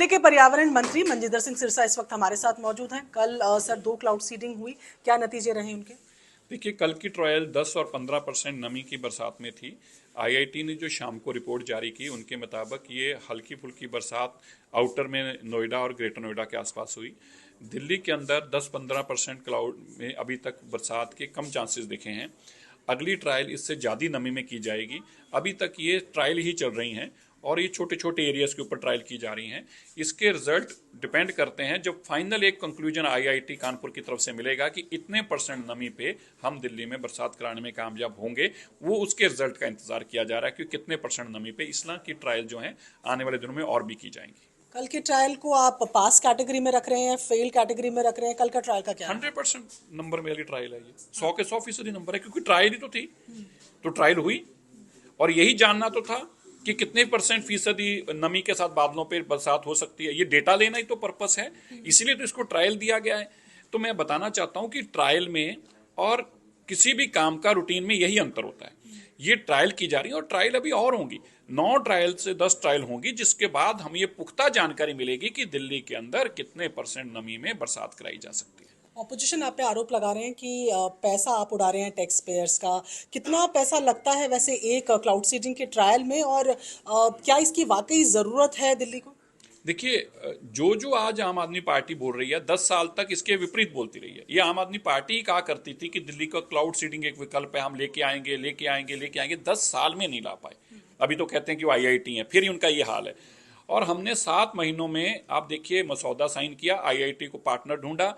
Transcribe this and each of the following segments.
दिल्ली के पर्यावरण मंत्री मंजिंदर सिंह सिरसा इस वक्त हमारे साथ मौजूद हैं। कल सर 2 क्लाउड सीडिंग हुई, क्या नतीजे रहे उनके? देखिए, कल की ट्रायल 10 और 15% नमी की बरसात में थी। आईआईटी ने जो शाम को रिपोर्ट जारी की उनके मुताबिक ये हल्की फुल्की बरसात आउटर में नोएडा और ग्रेटर नोएडा के आसपास हुई। दिल्ली के अंदर 10-15% क्लाउड में अभी तक बरसात के कम चांसेस दिखे हैं। अगली ट्रायल इससे ज़्यादा नमी में की जाएगी। अभी तक ये ट्रायल ही चल रही हैं और ये छोटे छोटे एरियाज के ऊपर ट्रायल की जा रही हैं। इसके रिजल्ट डिपेंड करते हैं जब फाइनल एक कंक्लूजन आईआईटी कानपुर की तरफ से मिलेगा कि इतने परसेंट नमी पे हम दिल्ली में बरसात कराने में कामयाब होंगे। वो उसके रिजल्ट का इंतजार किया जा रहा है कि कितने परसेंट नमी पे इस तरह की ट्रायल जो है आने वाले दिनों में और भी की जाएंगी। कल के ट्रायल को आप पास कैटेगरी में रख रहे हैं, फेल कैटेगरी में रख रहे हैं? कल का ट्रायल का क्या है? 100% नंबर वाली ट्रायल है ये, 100 के 100% नंबर है, क्योंकि ट्रायल ही तो थी। तो ट्रायल हुई और यही जानना तो था कि कितने %फीसदी नमी के साथ बादलों पे बरसात हो सकती है। ये डेटा लेना ही तो पर्पस है, इसीलिए तो इसको ट्रायल दिया गया है। तो मैं बताना चाहता हूं कि ट्रायल में और किसी भी काम का रूटीन में यही अंतर होता है। ये ट्रायल की जा रही है और ट्रायल अभी और होंगी। 9 ट्रायल से 10 ट्रायल होंगी, जिसके बाद हम ये पुख्ता जानकारी मिलेगी कि दिल्ली के अंदर कितने % नमी में बरसात कराई जा सकती है। ऑपोजिशन आप पे आरोप लगा रहे हैं कि पैसा आप उड़ा रहे हैं टैक्स पेयर्स का। कितना पैसा लगता है वैसे एक क्लाउड सीडिंग के ट्रायल में, और क्या इसकी वाकई जरूरत है दिल्ली को? देखिए, जो आज आम आदमी पार्टी बोल रही है 10 साल तक इसके विपरीत बोलती रही है। ये आम आदमी पार्टी ही कहा करती थी कि दिल्ली का क्लाउड सीडिंग एक विकल्प है, हम लेके आएंगे। 10 साल में नहीं ला पाए। अभी तो कहते हैं कि वो आईआईटी है, फिर उनका ये हाल है। और हमने 7 महीनों में, आप देखिए, मसौदा साइन किया, आईआईटी को पार्टनर ढूंढा,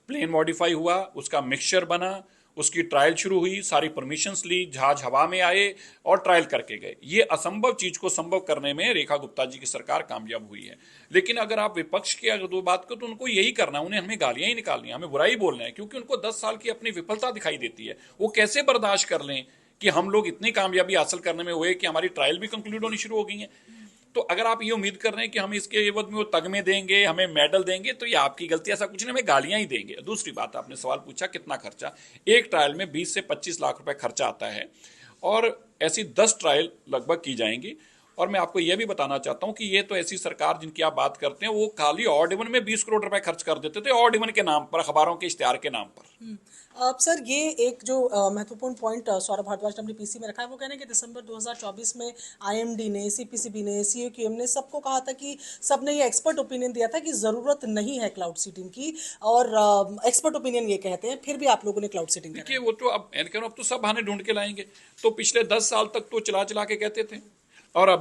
प्लेन मॉडिफाई हुआ, उसका मिक्सचर बना, उसकी ट्रायल शुरू हुई, सारी परमिशंस ली, जहाज हवा में आए और ट्रायल करके गए। ये असंभव चीज को संभव करने में रेखा गुप्ता जी की सरकार कामयाब हुई है। लेकिन अगर आप विपक्ष की अगर दो बात करो तो उनको यही करना, उन्हें हमें गालियां ही निकालनी, हमें बुराई बोलना है, क्योंकि उनको 10 साल की अपनी विफलता दिखाई देती है। वो कैसे बर्दाश्त कर लें कि हम लोग इतनी कामयाबी हासिल करने में हुए कि हमारी ट्रायल भी कंक्लूड होनी शुरू हो गई है। तो अगर आप ये उम्मीद कर रहे हैं कि हम इसके एवज में वो तगमे देंगे, हमें मेडल देंगे, तो ये आपकी गलती। ऐसा कुछ नहीं, हमें गालियां ही देंगे। दूसरी बात, आपने सवाल पूछा कितना खर्चा। एक ट्रायल में 20 से 25 लाख रुपए खर्चा आता है और ऐसी 10 ट्रायल लगभग की जाएंगी। और मैं आपको यह भी बताना चाहता हूं कि ये तो ऐसी सरकार जिनकी आप बात करते हैं, वो खाली ऑड इवन में 20 करोड़ रुपए खर्च कर देते थे, ऑड इवन के नाम पर, अखबारों के इश्तेहार के नाम पर। अब सर, ये एक जो महत्वपूर्ण पॉइंट सौरभ भारद्वाज ने अपनी पीसी में रखा है, वो कहने कि दिसंबर 2024 में आईएमडी ने, सीपीसीबी ने, सीएक्यूएम ने सबको कहा था कि सबने ये एक्सपर्ट ओपिनियन दिया था कि जरूरत नहीं है क्लाउड सीडिंग की, और एक्सपर्ट ओपिनियन ये कहते हैं, फिर भी आप लोगों ने क्लाउड सीडिंग की। देखिए, वो तो अब तो सब बहाने ढूंढ के लाएंगे। तो पिछले 10 साल तक तो चला चला के कहते थे, और अब